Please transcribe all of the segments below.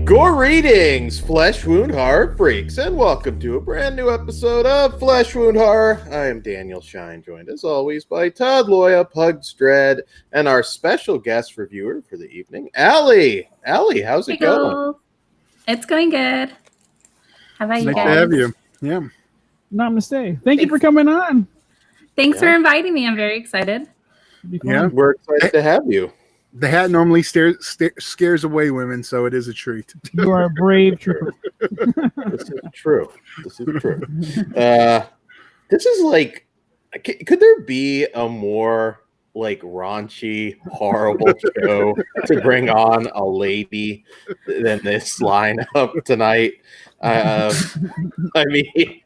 Greetings, Flesh Wound Horror freaks, and welcome to a brand new episode of Flesh Wound Horror. I am Daniel Shine, joined as always by Todd Loya, Pugs Dread, and our special guest reviewer for the evening, Allie. Allie, how's it going? It's going good. How about you guys? Nice to have you. Yeah. Namaste. Thank you for coming on. Thanks for inviting me. I'm very excited. Yeah. We're excited to have you. The hat normally scares away women, so it is a treat. You are a brave trooper. This is true. This is like, could there be a more like raunchy, horrible show to bring on a lady than this lineup tonight? I mean,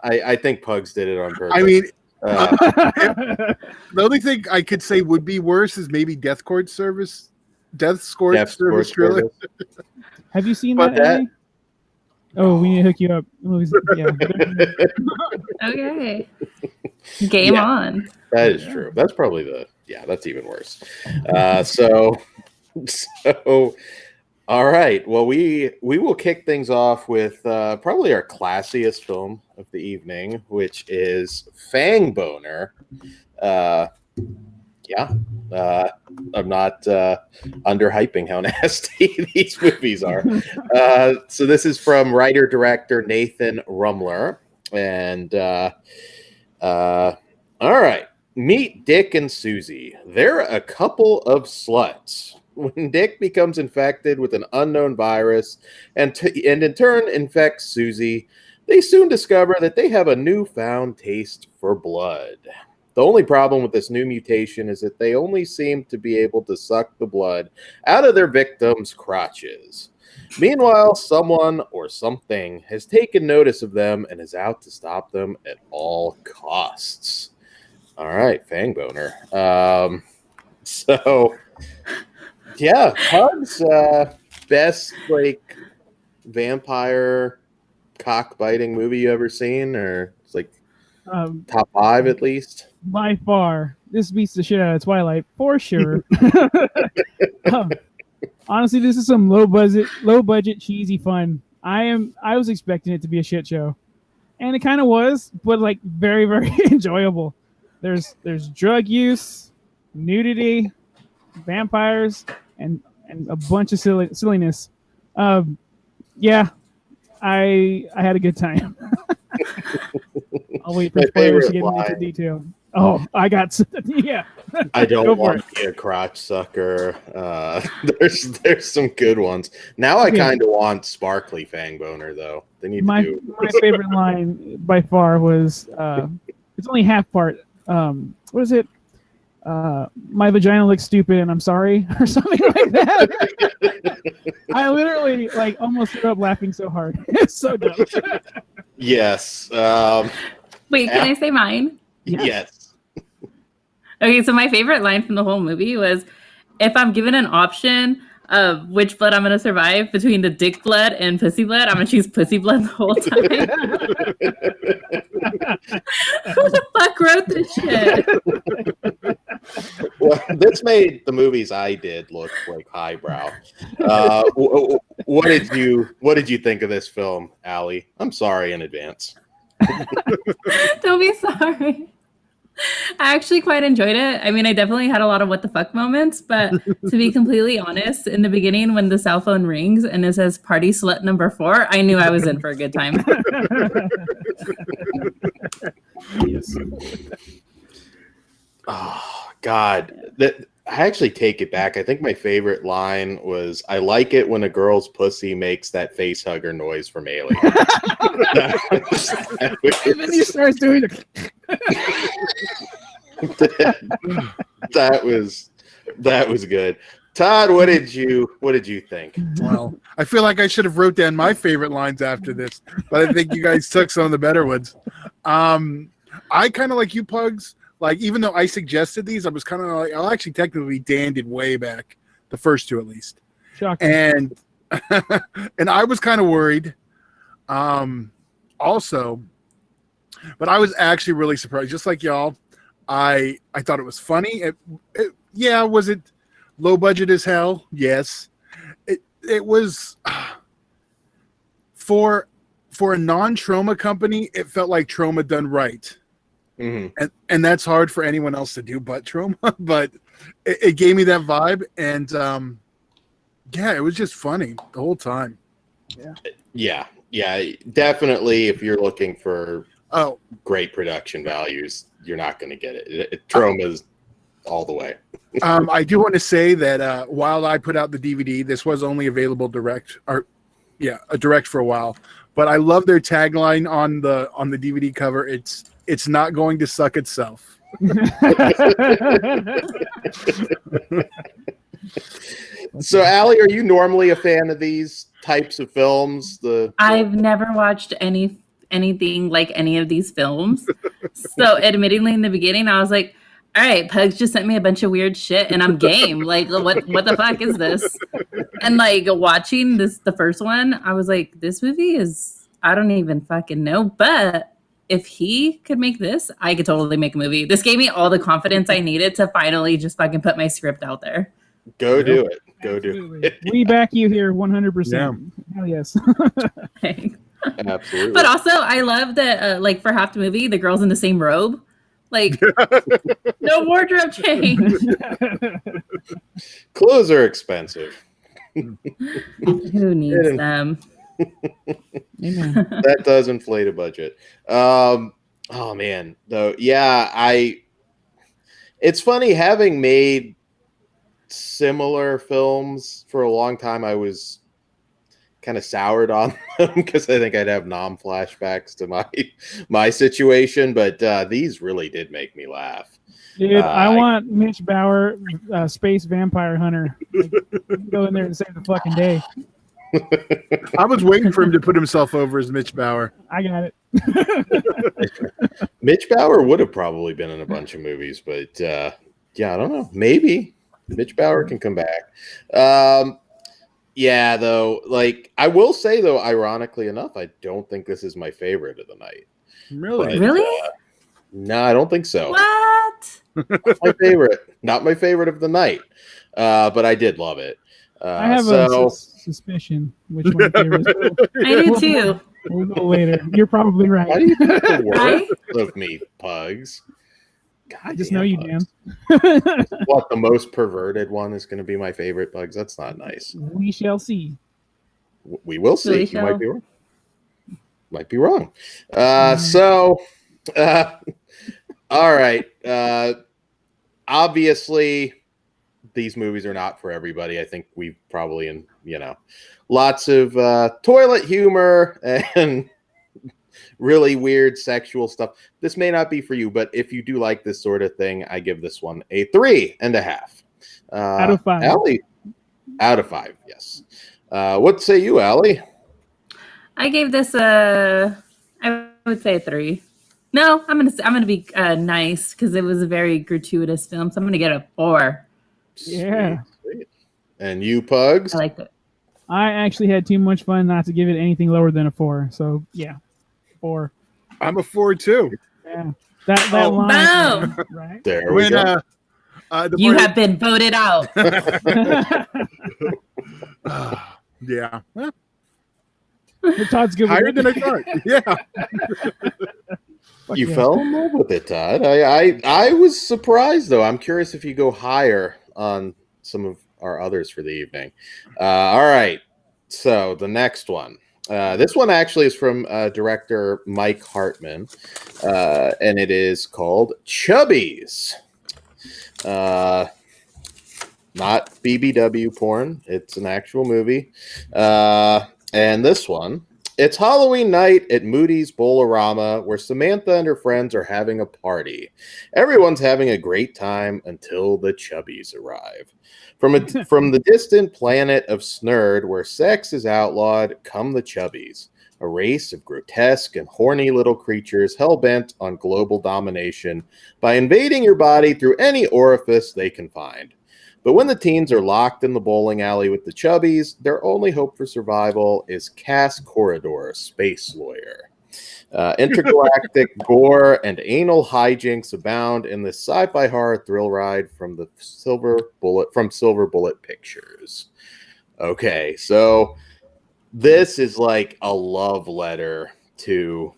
I think Pugs did it on purpose. I mean, the only thing I could say would be worse is maybe Death Escort Service trailer. Have you seen that? Ellie? Oh, we need to hook you up. Yeah. Okay. Game on. That is true. That's probably that's even worse. So all right. Well, we will kick things off with probably our classiest film of the evening, which is Fangboner. I'm not underhyping how nasty these movies are. So this is from writer-director Nathan Rumler. And all right. Meet Dick and Susie. They're a couple of sluts. When Dick becomes infected with an unknown virus and in turn infects Susie, they soon discover that they have a newfound taste for blood. The only problem with this new mutation is that they only seem to be able to suck the blood out of their victims' crotches. Meanwhile, someone or something has taken notice of them and is out to stop them at all costs. All right, Fangboner. Yeah, Pugs, best like vampire cock-biting movie you ever seen, or it's like top 5 at least? By far, this beats the shit out of Twilight for sure. Honestly, this is some low budget cheesy fun. I was expecting it to be a shit show, and it kind of was, but like very very enjoyable. There's drug use, nudity, vampires, and a bunch of silliness. Yeah, I had a good time. I'll wait for spoilers to get into detail. Oh, I got yeah. I don't want to be a crotch sucker. There's some good ones. Now I kind of want sparkly Fangboner though. They need my favorite line by far was it's only half part. What is it? My vagina looks stupid and I'm sorry, or something like that. I literally like almost threw up laughing so hard. It's so dumb. Yes. Wait, can I say mine? Yes. Okay, so my favorite line from the whole movie was, if I'm given an option of which blood I'm going to survive between the dick blood and pussy blood, I'm going to choose pussy blood the whole time. Who the fuck wrote this shit? Well, this made the movies I did look like highbrow. What did you think of this film, Allie? I'm sorry in advance. Don't be sorry. I actually quite enjoyed it. I mean, I definitely had a lot of what the fuck moments, but to be completely honest, in the beginning when the cell phone rings and it says party slut number 4, I knew I was in for a good time. Yes. Oh, God. I actually take it back. I think my favorite line was, I like it when a girl's pussy makes that face hugger noise from Alien. And then he starts doing it. That was good. Todd, what did you think? Well, I feel like I should have wrote down my favorite lines after this, but I think you guys took some of the better ones. I kind of like you, Pugs. Like, even though I suggested these, I was kind of like, I'll actually technically Dan did way back, the first 2 at least. Shocking. And I was kind of worried. Also, but I was actually really surprised. Just like y'all, I thought it was funny. Was it low budget as hell? Yes. it was for a non-trauma company, it felt like trauma done right. Mm-hmm. And that's hard for anyone else to do but trauma, but it gave me that vibe. And yeah, it was just funny the whole time. Yeah, definitely. If you're looking for Oh, great production values, you're not going to get it. Trauma's all the way. I do want to say that while I put out the DVD, this was only available direct for a while. But I love their tagline on the DVD cover. It's not going to suck itself. So, Allie, are you normally a fan of these types of films? I've never watched anything like any of these films. So, admittingly, in the beginning, I was like, all right, Pugs just sent me a bunch of weird shit and I'm game. Like, what the fuck is this? And like watching the first one, I was like, this movie is, I don't even fucking know. But if he could make this, I could totally make a movie. This gave me all the confidence I needed to finally just fucking put my script out there. Go do it. Go do it. We back you here 100%. Yeah. Hell yes. Absolutely. But also, I love that, like, for half the movie, the girl's in the same robe. Like, no wardrobe change. Clothes are expensive. Who needs them? That does inflate a budget. Oh man, though, yeah, it's funny having made similar films for a long time. I was kind of soured on them because I think I'd have flashbacks to my situation, but these really did make me laugh. Dude, I want Mitch Bauer, Space Vampire Hunter. Like, go in there and save the fucking day. I was waiting for him to put himself over as Mitch Bauer. I got it. Mitch Bauer would have probably been in a bunch of movies, but yeah, I don't know. Maybe Mitch Bauer can come back. Yeah, though, like I will say, though, ironically enough, I don't think this is my favorite of the night. Really? But, Really? No, I don't think so. What? Not my favorite. Not my favorite of the night. But I did love it. I have a suspicion which one favorite is. I do too. We'll go later. You're probably right. Why do you think the worst of me, Pugs? God, I just know you, Dan. What, the most perverted one is going to be my favorite, Pugs? That's not nice. We shall see. We will see. You might be wrong. Might be wrong. All right. Obviously, these movies are not for everybody. I think we've probably, lots of toilet humor and really weird sexual stuff. This may not be for you, but if you do like this sort of thing, I give this one a 3.5. Out of 5. Allie, out of 5, yes. What say you, Allie? I gave this I would say a 3. No, I'm gonna be nice because it was a very gratuitous film, so I'm gonna get a 4. Yeah. Sweet. And you, Pugs? I liked it. I actually had too much fun not to give it anything lower than a 4. So yeah, 4. I'm a 4 too. Yeah. That line. Right. There we go. You have been voted out. Yeah. Well, Todd's good. higher than I thought. Yeah. You fell in love with it, Todd. I was surprised, though. I'm curious if you go higher on some of our others for the evening. All right. So the next one. This one actually is from director Mike Hartman, and it is called Chubbies. Not BBW porn. It's an actual movie. And this one, it's Halloween night at Moody's Bolorama, where Samantha and her friends are having a party. Everyone's having a great time until the Chubbies arrive. From the distant planet of Snurd, where sex is outlawed, come the Chubbies, a race of grotesque and horny little creatures hell-bent on global domination by invading your body through any orifice they can find. But when the teens are locked in the bowling alley with the Chubbies, their only hope for survival is Cass Corridor, space lawyer. Intergalactic gore and anal hijinks abound in this sci-fi horror thrill ride from Silver Bullet Pictures. Okay, so this is like a love letter to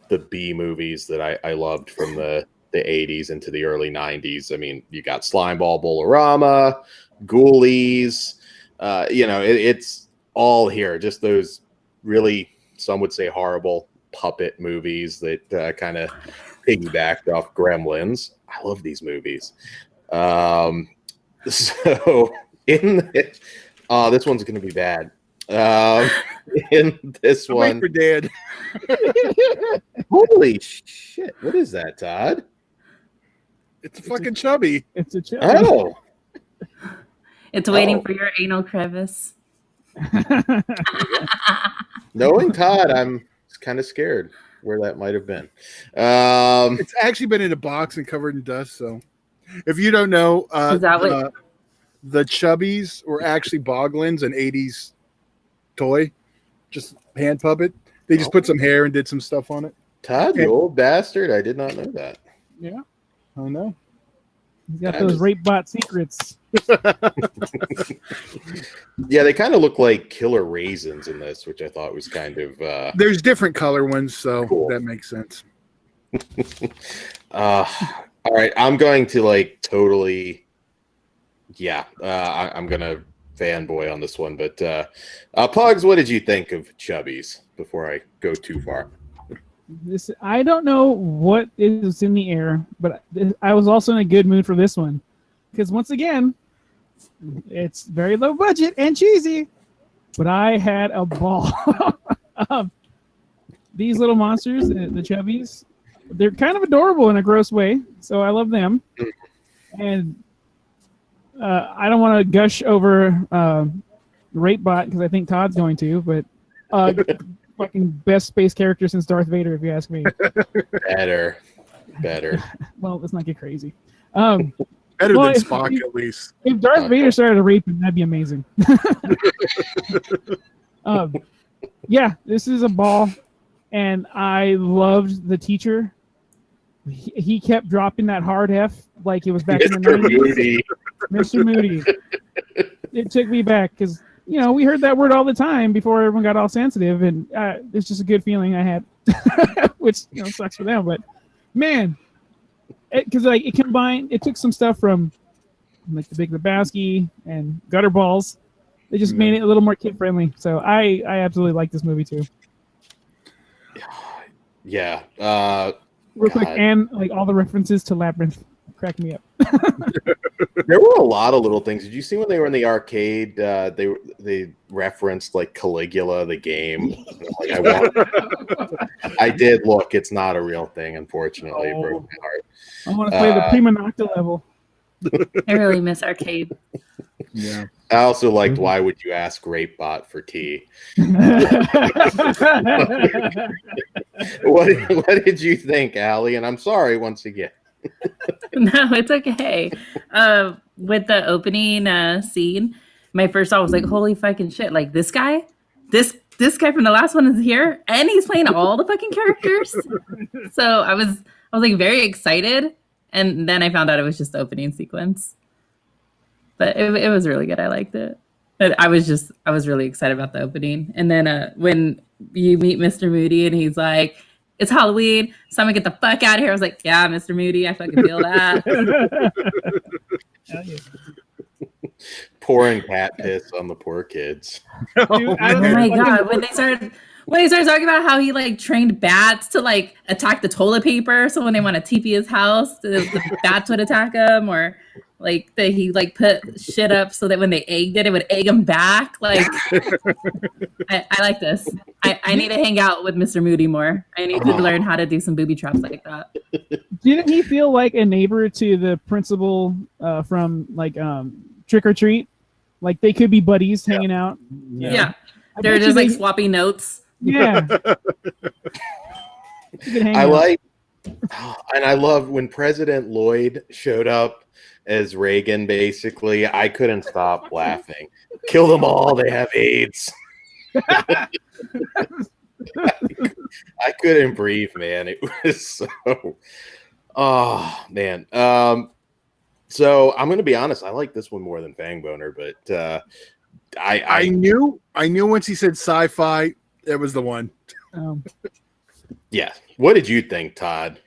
the B movies that I loved from the 80s into the early 90s. I mean, you got Slimeball Bolorama, Ghoulies, it's all here. Just those really, some would say, horrible puppet movies that kind of piggybacked off Gremlins. I love these movies. So this one's going to be bad. In this one, for Dad. holy shit! What is that, Todd? It's a fucking chubby. It's a chubby. Oh, It's waiting for your anal crevice. knowing Todd, I'm kind of scared where that might have been. It's actually been in a box and covered in dust. So, if you don't know, Is that what? the Chubbies were actually Boglins, an '80s toy, just hand puppet. They just put some hair and did some stuff on it. Todd, you old bastard! I did not know that. Yeah, I know. He's got those rape bot secrets. Yeah, they kind of look like killer raisins in this, which I thought was kind of. There's different color ones, so Cool. that makes sense. All right, I'm going to totally. Yeah, I'm gonna fanboy on this one, but Pugs, what did you think of Chubbies before I go too far? I don't know what is in the air, but I was also in a good mood for this one because once again, it's very low budget and cheesy, but I had a ball. These little monsters, the Chubbies, they're kind of adorable in a gross way, so I love them. And I don't want to gush over Rape Bot because I think Todd's going to, but fucking best space character since Darth Vader, if you ask me. Better. Well, let's not get crazy. Better Well, than Spock, at least. If Darth Okay. Vader started to rape him, that'd be amazing. Yeah, this is a ball, and I loved the teacher. He kept dropping that hard F like it was back in the Mr. 90s. Moody. Mr. Moody. It took me back because, we heard that word all the time before everyone got all sensitive, and it's just a good feeling I had, which, sucks for them. But, man, because it combined, it took some stuff from like The Big Lebowski and Gutter Balls. They just made it a little more kid-friendly. So I absolutely like this movie, too. Yeah. Real quick, God. and all the references to Labyrinth cracked me up. There were a lot of little things. Did you see when they were in the arcade? They referenced Caligula, the game. I did look. It's not a real thing, unfortunately. It broke my heart. I want to play the Prima Nocta level. I really miss arcade. Yeah. I also liked Why Would You Ask Rape Bot for tea? What did you think, Allie? And I'm sorry once again. No, it's okay. With the opening scene, my first thought was holy fucking shit! This guy, this guy from the last one is here, and he's playing all the fucking characters. So I was very excited, and then I found out it was just the opening sequence. But it was really good. I liked it. But I was really excited about the opening. And then when you meet Mr. Moody and he's like, it's Halloween, so I'm gonna get the fuck out of here. I was like, yeah, Mr. Moody, I fucking feel that. Pouring cat piss on the poor kids. Dude, Oh my god, when they started talking about how he trained bats to attack the toilet paper, so when they want to TP his house, the bats would attack him, or that he put shit up so that when they egged it would egg him back. I like this. I need to hang out with Mr. Moody more. I need to learn how to do some booby traps like that. Didn't he feel like a neighbor to the principal from Trick or Treat? They could be buddies hanging out. Yeah. I They're bet you just swapping notes. Yeah. I like, and I love when President Lloyd showed up as Reagan. Basically, I couldn't stop laughing. Kill them all. They have AIDS. I couldn't breathe, man. It was so. Oh man. So I'm going to be honest. I like this one more than Fangboner, but I knew once he said sci-fi, it was the one. Yeah. What did you think, Todd?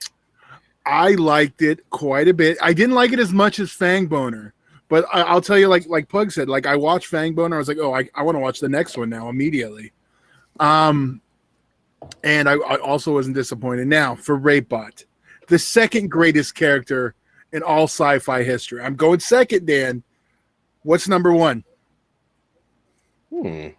I liked it quite a bit. I didn't like it as much as Fangboner, but I'll tell you, like Pug said, like I watched Fangboner. I was like, oh, I want to watch the next one now immediately. And I also wasn't disappointed. Now for Rapebot, the second greatest character in all sci-fi history. I'm going second, Dan. What's number one? The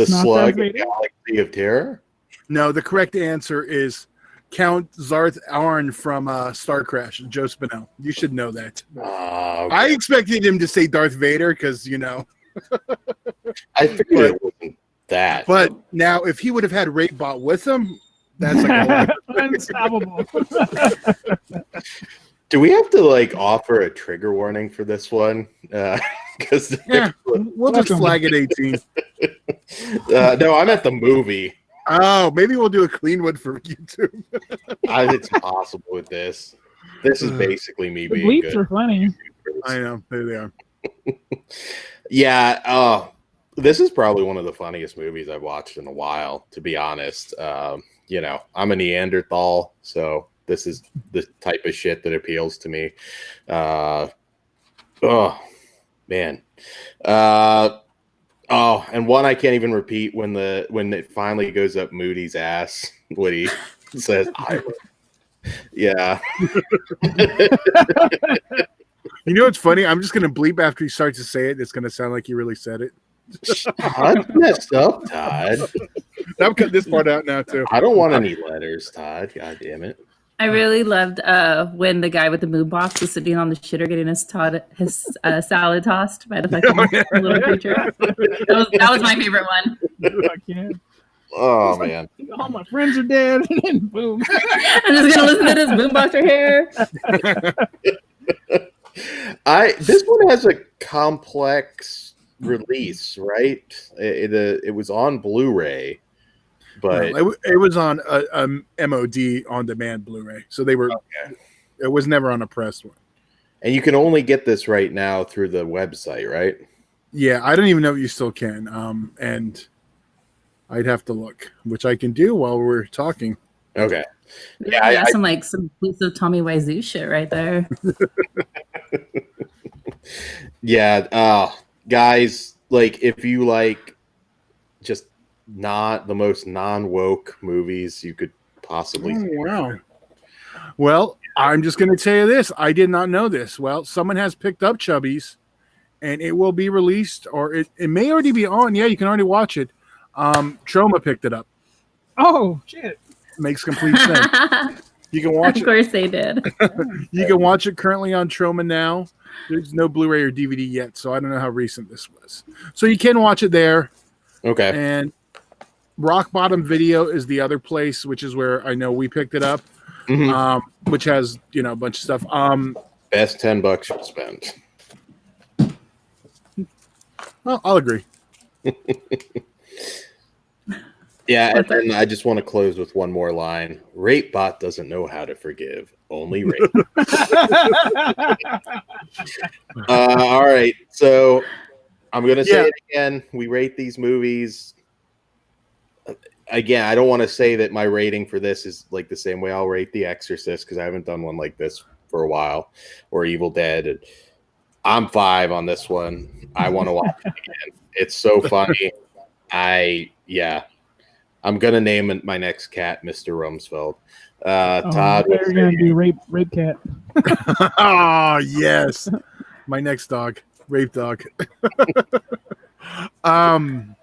Slug Galaxy of Terror? No, the correct answer is Count Zarth Arn from Star Crash, Joe Spinell. You should know that. Okay. I expected him to say Darth Vader because, I figured it wasn't that. But now, if he would have had Rapebot with him, that's like unstoppable. Do we have to offer a trigger warning for this one? Because we'll just flag it 18. No, I'm at the movie. Oh, maybe we'll do a clean one for YouTube. It's possible with this. This is basically me the being bleeps good. are funny. I know. There they are. Yeah. This is probably one of the funniest movies I've watched in a while, to be honest. I'm a Neanderthal, so this is the type of shit that appeals to me. Oh, man. And one I can't even repeat when it finally goes up Moody's ass when he says, yeah. You know what's funny? I'm just going to bleep after he starts to say it. It's going to sound like he really said it. That's messed up, Todd. I'm cutting this part out now, too. I don't want any letters, Todd. God damn it. I really loved when the guy with the moon box was sitting on the shitter getting his salad tossed by the fucking little creature. That was my favorite one. Oh, man. All my friends are dead, and then boom. I'm just going to listen to this boomboxer hair. This one has a complex release, right? It was on Blu-ray. But it was on a MOD on demand Blu-ray, so they were. Okay. It was never on a pressed one. And you can only get this right now through the website, right? Yeah, I don't even know if you still can. And I'd have to look, which I can do while we're talking. Okay. Yeah, some exclusive Tommy Wiseau shit right there. Yeah, guys, if you just not the most non-woke movies you could possibly see. Wow. Well, I'm just going to tell you this. I did not know this. Well, someone has picked up Chubbies, and it will be released, or it may already be on. Yeah, you can already watch it. Troma picked it up. Oh, shit. Makes complete sense. You can watch it. Of course they did. You can watch it currently on Troma now. There's no Blu-ray or DVD yet, so I don't know how recent this was. So you can watch it there. Okay. And Rock Bottom Video is the other place, which is where I know we picked it up, which has a bunch of stuff. Best $10 you've spent. Well, I'll agree. Yeah, and then I just want to close with one more line. Rapebot doesn't know how to forgive. Only rape. All right, so I'm going to say it again. We rate these movies. Again, I don't want to say that my rating for this is the same way I'll rate The Exorcist, because I haven't done one like this for a while, or Evil Dead. And I'm 5 on this one. I want to watch it again. It's so funny. I'm gonna name my next cat Mr. Rumsfeld. Todd, we're gonna do rape cat. Oh yes, my next dog, rape dog. I'm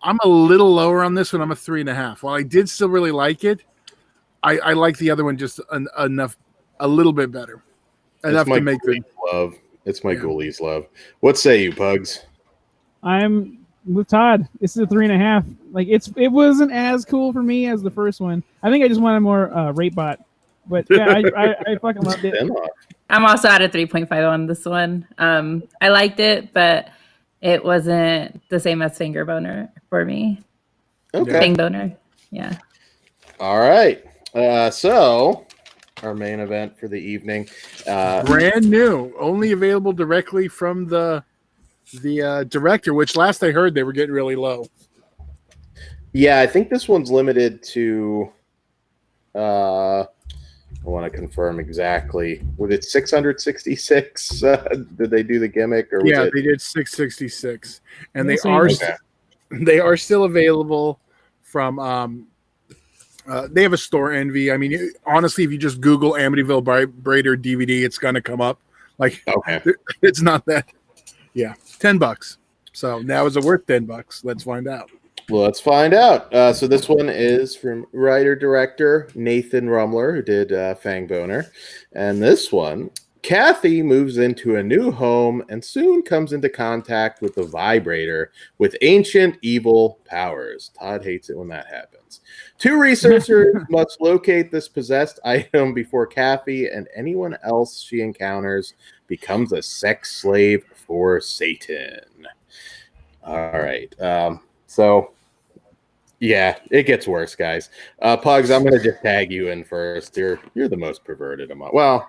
a little lower on this one. I'm a 3.5. While I did still really like it, I like the other one just enough, a little bit better, enough to make the love. It's my Ghoulies love. What say you, Pugs? I'm with Todd. This is a 3.5. It wasn't as cool for me as the first one. I think I just wanted more Rapebot. But yeah, I fucking loved it. I'm also at a 3.5 on this one. I liked it, but it wasn't the same as Fangboner for me. Okay. Fangboner. Yeah. All right. So our main event for the evening. Brand new, only available directly from the director. Which last I heard, they were getting really low. Yeah, I think this one's limited to. I want to confirm exactly. Was it 666? Did they do the gimmick, or was They did 666, and they Okay. are still available from. They have a store, Envy. I mean, honestly, if you just Google Amityville Vibrator DVD, it's going to come up. Like, Okay. it's not that. Yeah, $10. So now is it worth $10? Let's find out. Well, let's find out. So this one is from writer-director Nathan Rumler, who did Fangboner. And this one, Kathy moves into a new home and soon comes into contact with the Vibrator with ancient evil powers. Todd hates it when that happens. Two researchers must locate this possessed item before Kathy and anyone else she encounters becomes a sex slave for Satan. All right. So, yeah, it gets worse, guys. Pugs, I'm going to just tag you in first. You're the most perverted among. Well,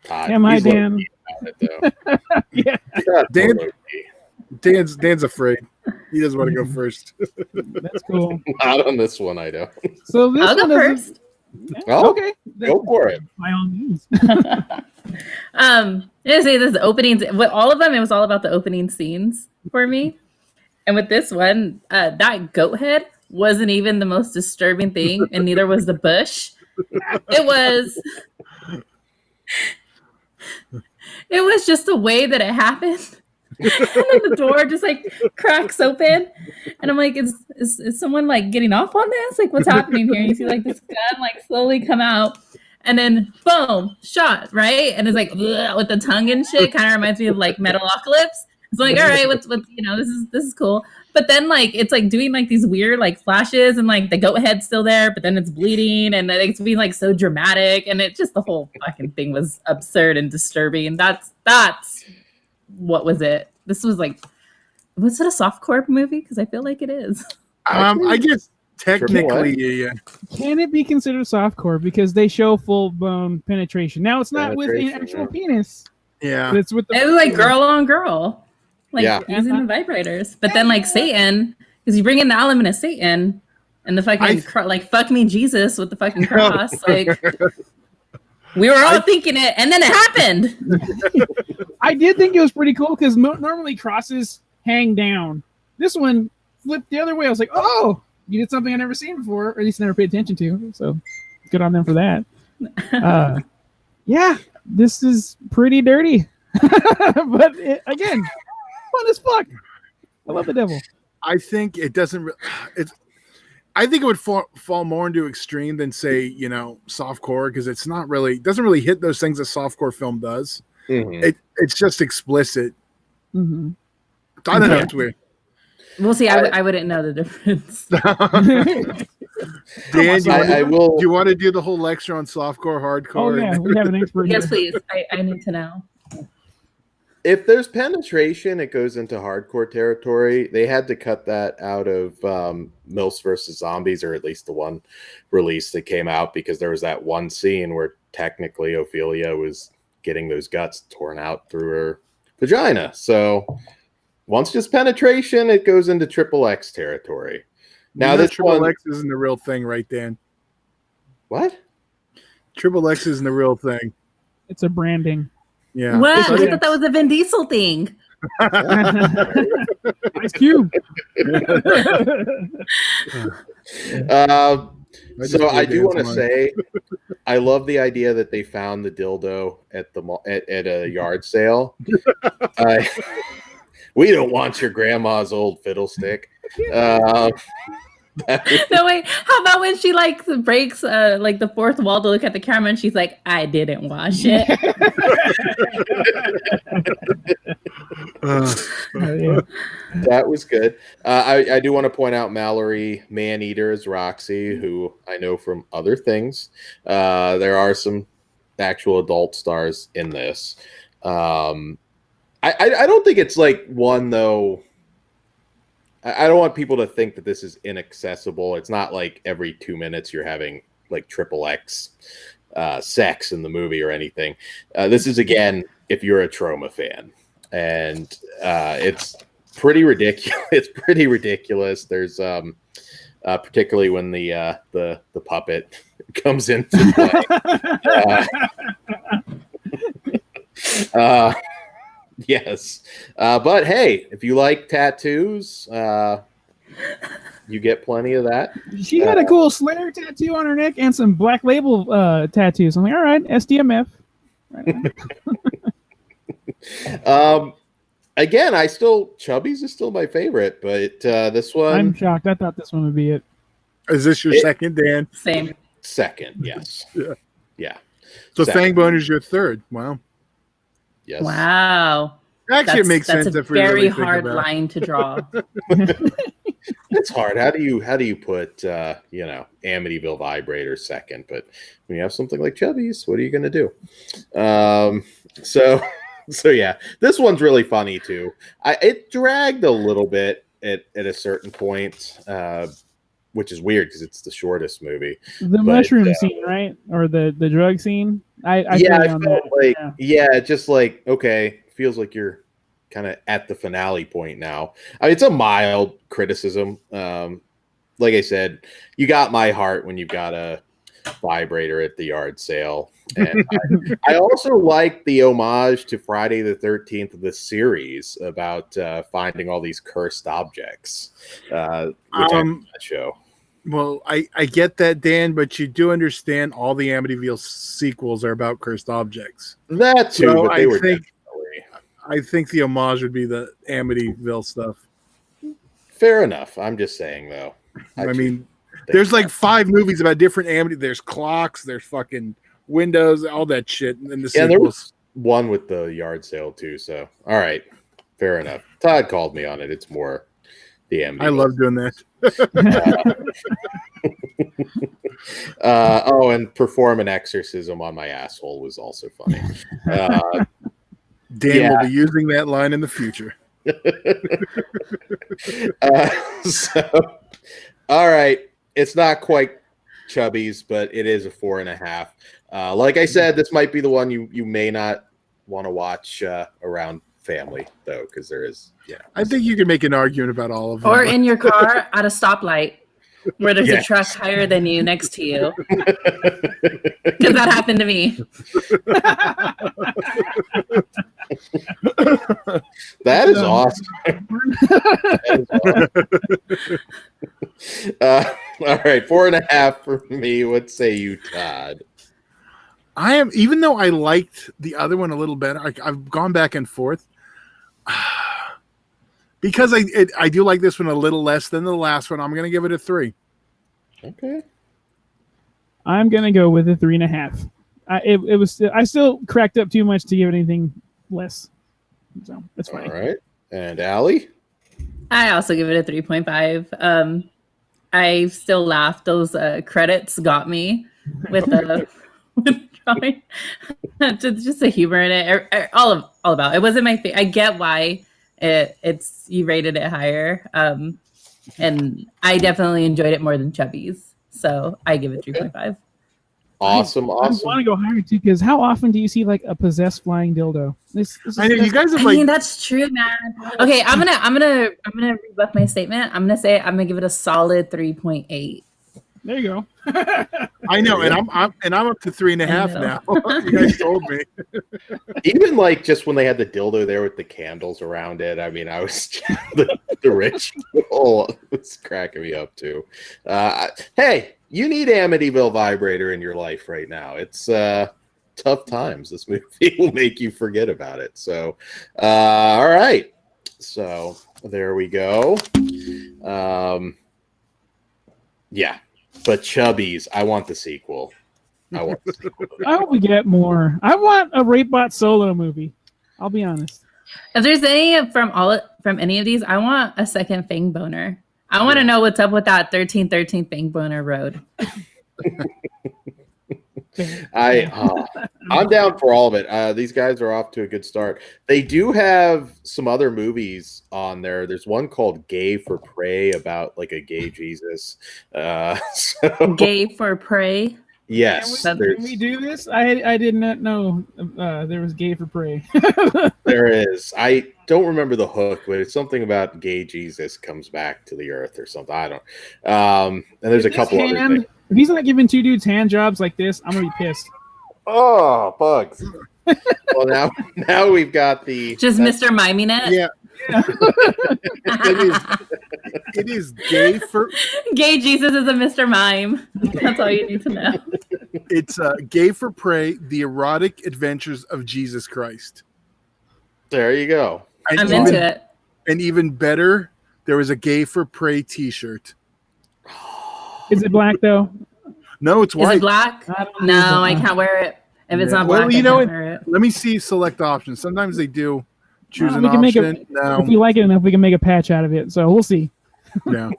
Todd. Am I, he's Dan? low-key about it, though. Yeah. Dan- More low-key. Dan's afraid. He doesn't want to go first. That's cool. Not on this one, I don't. So this I'll go one is first. Oh, okay. go for it. By all means. I'm gonna say this opening with all of them, it was all about the opening scenes for me. And with this one, that goat head wasn't even the most disturbing thing, and neither was the bush. It was just the way that it happened. And then the door just like cracks open, and I'm like, is someone like getting off on this? Like, what's happening here? And you see like this gun like slowly come out, and then boom, shot, right? And it's like with the tongue and shit. Kind of reminds me of like Metalocalypse. It's like, all right, what's this is cool. But then like it's like doing like these weird like flashes, and like the goat head's still there, but then it's bleeding, and it's being like so dramatic, and it just the whole fucking thing was absurd and disturbing. That's what was it? This was like, was it a softcore movie? Because I feel like it is. I guess technically, yeah. Can it be considered softcore because they show full bone penetration? Now it's not with an actual penis. Yeah. But it's with the It was like girl on girl, like Yeah. using the vibrators. But then like Satan, because you bring in the element of Satan and the fucking like fuck me Jesus with the fucking cross. Like we were all thinking it, and then it happened. I did think it was pretty cool because normally crosses hang down. This one flipped the other way. I was like, oh, you did something I've never seen before, or at least never paid attention to. So good on them for that. Yeah, this is pretty dirty. But again, fun as fuck. I love the devil. I think it doesn't. I think it would fall more into extreme than say softcore, because it's not really doesn't really hit those things a softcore film does. Mm-hmm. It's just explicit. Mm-hmm. I don't know. It's weird. We'll see. I wouldn't know the difference. Dan, do you want to do the whole lecture on softcore, hardcore? Oh yeah, we have an expert. Yes, here. please. I need to know. If there's penetration, it goes into hardcore territory. They had to cut that out of Mills vs. Zombies, or at least the one release that came out, because there was that one scene where technically Ophelia was getting those guts torn out through her vagina. So once just penetration, it goes into XXX territory. Now this XXX isn't the real thing, right, Dan? What? XXX isn't the real thing. It's a branding. Yeah. What? I thought that was a Vin Diesel thing. Ice Cube. So I do want to say, I love the idea that they found the dildo at the at a yard sale. We don't want your grandma's old fiddlestick. No, wait. How about when she like breaks like the fourth wall to look at the camera, and she's like, "I didn't wash it." That was good. I do want to point out Mallory Maneater as Roxy, who I know from other things. There are some actual adult stars in this. I don't think it's like one though. I don't want people to think that this is inaccessible. It's not like every 2 minutes you're having like XXX sex in the movie or anything. This is, again, if you're a Trauma fan, and it's pretty ridiculous. It's pretty ridiculous. There's particularly when the puppet comes into play. Yes, but hey, if you like tattoos, you get plenty of that. She had a cool Slayer tattoo on her neck and some Black Label tattoos. I'm like, all right, SDMF. Right. Again, Chubbies is still my favorite, but this one, I'm shocked. I thought this one would be it. Is this your second, Dan? Same. Second, yes. Yeah. So Second. Fangboner's your third. Wow. Yes. Wow. Actually, it makes sense That's a if we very really think hard about it. line to draw. It's hard. How do you put Amityville Vibrator second? But when you have something like Chubbies, what are you going to do? So yeah, this one's really funny too. It dragged a little bit at a certain point, which is weird because it's the shortest movie. The mushroom scene, right? Or the drug scene? I felt like just like, okay, feels like you're kind of at the finale point now. I mean, it's a mild criticism. Like I said, you got my heart when you've got a vibrator at the yard sale. And I also like the homage to Friday the 13th of the series about finding all these cursed objects, which that show. Well, I get that, Dan, but you do understand all the Amityville sequels are about cursed objects. That too, So but they were I think the homage would be the Amityville stuff. fair enough. I'm just saying, though. I mean, there's like 5 movies about different Amity. There's clocks, there's fucking windows, all that shit in the sequels. There was one with the yard sale too. So, all right, fair enough. Todd called me on it. It's more the Amityville. I love doing that. And perform an exorcism on my asshole was also funny. Dan will be using that line in the future. All right, it's not quite Chubbies, but it is a 4.5. Like I said, this might be the one you may not want to watch around family, though, because there is. Yeah, I think you can make an argument about all of them. Or in your car at a stoplight where there's a truck higher than you next to you. Because that happened to me. That is awesome. All right, 4.5 for me. What say you, Todd? I am, even though I liked the other one a little better, I've gone back and forth. Because I do like this one a little less than the last one. I'm going to give it a 3. Okay. I'm going to go with a 3.5. I still cracked up too much to give it anything less. So that's fine. All right. And Allie? I also give it a 3.5. I still laugh. Those credits got me with the drawing. just the humor in it. All about it. Wasn't my favorite. I get why it's you rated it higher. And I definitely enjoyed it more than Chubbies. So I give it 3.5. Awesome. I want to go higher too, because how often do you see like a possessed flying dildo? I know you guys have I mean, that's true, man. Okay, I'm gonna rebuff my statement. I'm gonna give it a solid 3.8. There you go. I know, and I'm up to 3.5 now. You guys told me. Even like just when they had the dildo there with the candles around it, I mean, I was the ritual was cracking me up too. Hey, you need Amityville Vibrator in your life right now. It's tough times. This movie will make you forget about it. So, all right. So there we go. Yeah. But Chubbies, I want the sequel. I hope we get more. I want a Rapebot solo movie. I'll be honest. If there's any from any of these, I want a second Fangboner. I want to know what's up with that 1313 Fangboner road. I'm down for all of it. These guys are off to a good start. They do have some other movies on there. There's one called Gay for Prey about like a gay Jesus. Gay for Prey. Yes, Can we do this? I did not know there was gay for prey. there is. I don't remember the hook, but it's something about gay Jesus comes back to the earth or something. I don't. And there's a couple other things. If he's not giving two dudes hand jobs like this, I'm gonna be pissed. Oh, bugs. Well, now we've got the Just Mr. Miming it. Yeah. It is gay for Gay Jesus is a Mr. Mime. That's all you need to know. it's gay for prey, the erotic adventures of Jesus Christ. There you go. And I'm even, into it. And even better, there was a gay for prey t-shirt. Is it black though? No, it's Is white. it black? I don't No, know. I can't wear it. If it's Yeah. not black, Well, you I know can't what? wear it. Let me see select options. Sometimes they do choose an We can make option. if we like it enough, we can make a patch out of it. So we'll see. Yeah.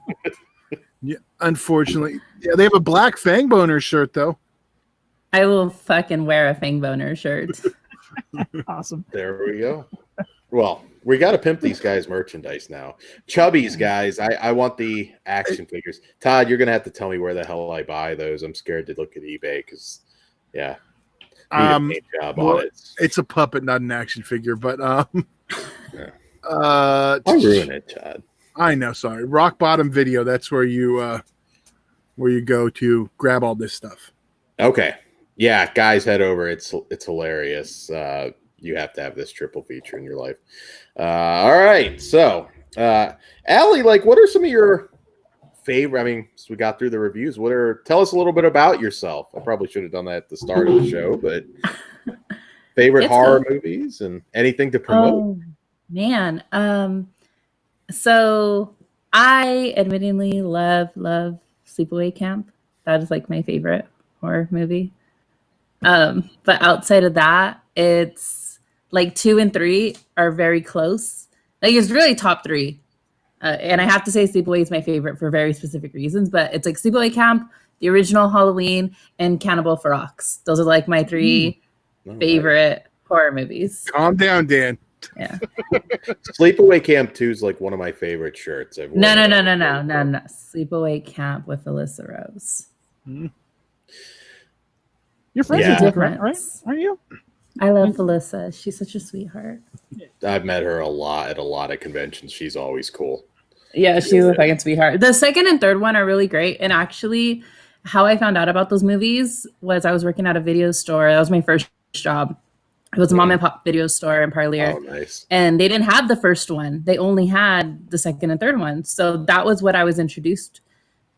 Yeah. Unfortunately, yeah, they have a black Fangboner shirt though. I will fucking wear a Fangboner shirt. Awesome. There we go. Well, we got to pimp these guys' merchandise now. Chubbies, guys, I want the action figures. Todd, you're going to have to tell me where the hell I buy those. I'm scared to look at eBay because, yeah, need a paint job well, on it. It's a puppet, not an action figure, but I'll ruin it, Todd. I know, sorry. Rock Bottom Video, that's where you go to grab all this stuff. Okay. Yeah, guys, head over. It's hilarious. You have to have this triple feature in your life. All right. So, Allie, like, what are some of your favorite? I mean, so we got through the reviews. Tell us a little bit about yourself. I probably should have done that at the start of the show, but favorite horror movies and anything to promote. Oh, man. So I admittedly love Sleepaway Camp. That is like my favorite horror movie. But outside of that, it's like 2 and 3 are very close. Like it's really top 3. And I have to say Sleepaway is my favorite for very specific reasons, but it's like Sleepaway Camp, the original Halloween, and Cannibal Ferox. Those are like my 3 favorite horror movies. Calm down, Dan. Yeah. Sleepaway Camp 2 is like one of my favorite shirts. No. Sleepaway Camp with Alyssa Rose. You're friends Yeah. with her, right? Aren't you? I love Alyssa. She's such a sweetheart. I've met her a lot at a lot of conventions. She's always cool. Yeah, she's a fucking sweetheart. The second and third one are really great. And actually, how I found out about those movies was I was working at a video store. That was my first job. It was a mom and pop video store in Parlier. Oh, nice. And they didn't have the first one. They only had the second and third one. So that was what I was introduced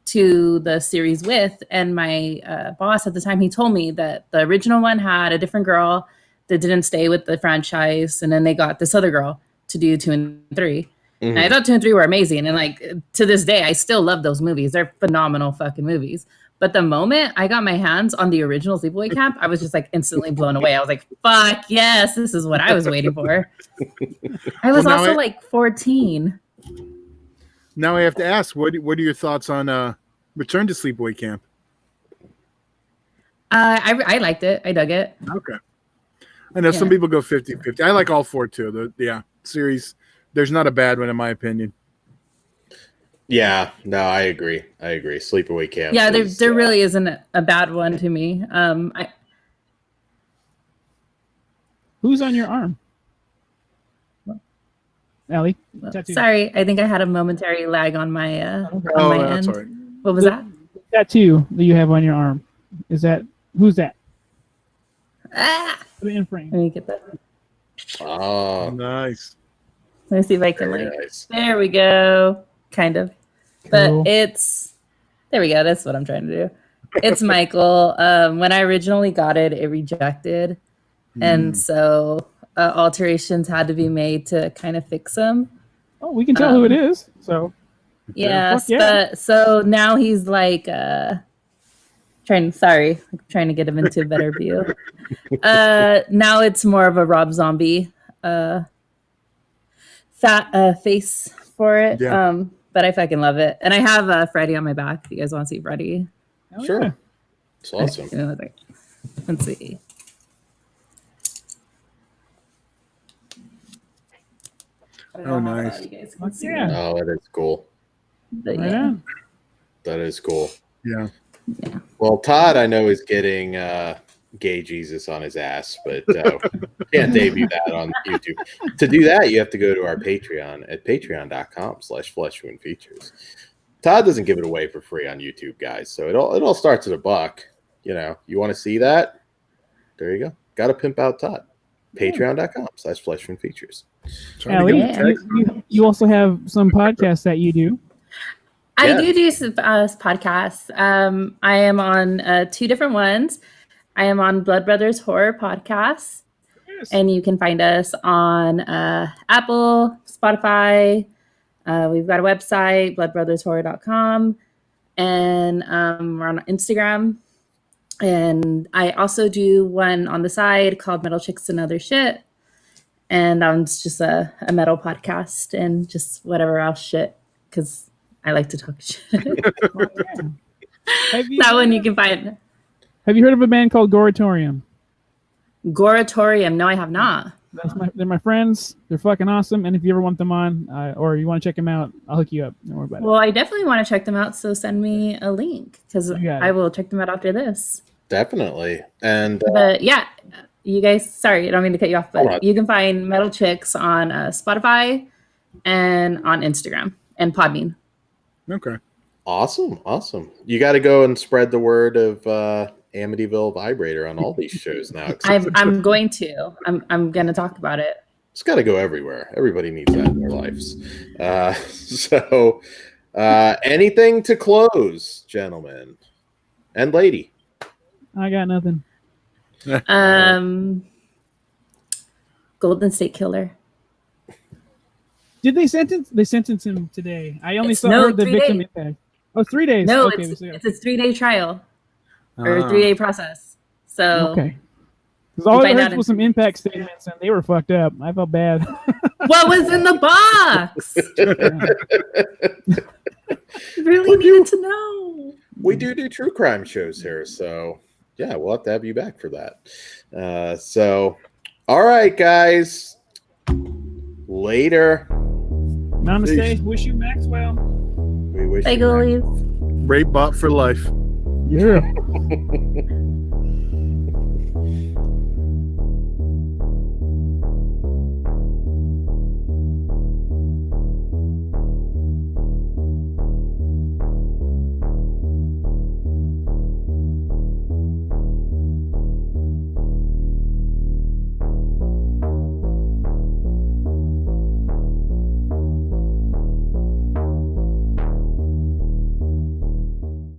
to the series with. And my boss at the time, he told me that the original one had a different girl that didn't stay with the franchise. And then they got this other girl to do 2 and 3. Mm-hmm. And I thought 2 and 3 were amazing. And like to this day, I still love those movies. They're phenomenal fucking movies. But the moment I got my hands on the original Sleepaway Camp, I was just like instantly blown away. I was like, fuck yes, this is what I was waiting for. I was also like 14. Now I have to ask, what are your thoughts on Return to Sleepaway Camp? I liked it. I dug it. Okay. I know some people go 50-50. I like all 4 too. The series, there's not a bad one in my opinion. Yeah, no, I agree. Sleepaway Camp. Yeah, there really isn't a bad one to me. Who's on your arm? Allie? Sorry, I think I had a momentary lag on my on my that's end. all right. What was that? Tattoo that you have on your arm. Who's that? Put it in frame. Let me get that. Oh, Nice. Let me see if I can very like. nice. There we go. Kind of. Cool. But there we go. That's what I'm trying to do. It's Michael. When I originally got it, it rejected. And so alterations had to be made to kind of fix him. Oh, we can tell who it is. So Yes. yeah. But so now he's like trying to get him into a better view. Now it's more of a Rob Zombie fat face for it. Yeah. But I fucking love it. And I have Freddy on my back if you guys want to see Freddy. Sure. yeah. It's awesome. Let's see. I don't Oh, know how nice. well you guys can see Yeah. it, Oh, that is cool. but Right yeah. on. That is cool. Yeah. Well, Todd, I know is getting gay Jesus on his ass, but can't debut that on YouTube. To do that, you have to go to our Patreon at patreon.com/fleshwoundfeatures. Todd doesn't give it away for free on YouTube, guys. So it all starts at $1. You want to see that? There you go. Got to pimp out Todd. Patreon.com/fleshwoundfeatures. Ellie, you also have some podcasts that you do. I do some podcasts. I am on 2 different ones. I am on Blood Brothers Horror Podcast, and you can find us on Apple, Spotify. We've got a website, bloodbrothershorror.com, and we're on Instagram. And I also do one on the side called Metal Chicks and Other Shit. And it's just a metal podcast and just whatever else shit, because I like to talk shit. That one you can find. Have you heard of a band called Goratorium? Goratorium? No, I have not. They're my friends. They're fucking awesome. And if you ever want them on or you want to check them out, I'll hook you up. Don't worry about it. Well, I definitely want to check them out. So send me a link because I will check them out after this. Definitely. And but yeah, you guys, sorry, I don't mean to cut you off, but you can find Metal Chicks on Spotify and on Instagram and Podbean. Okay. Awesome. You got to go and spread the word of Amityville Vibrator on all these shows now. I'm going to. I'm going to talk about it. It's got to go everywhere. Everybody needs that in their lives. So anything to close, gentlemen and lady? I got nothing. Golden State Killer. Did they sentence? They sentenced him today. I only heard the victim impact. Oh, 3 days. No, okay, it's a 3-day trial or a 3-day process. So okay. Because all I heard was some impact statements, and they were fucked up. I felt bad. What was in the box? Really needed to know. We do true crime shows here, so yeah, we'll have to have you back for that. So, all right, guys. Later. Namaste. Wish you Maxwell. We wish you Maxwell. Rape bot for life. Yeah.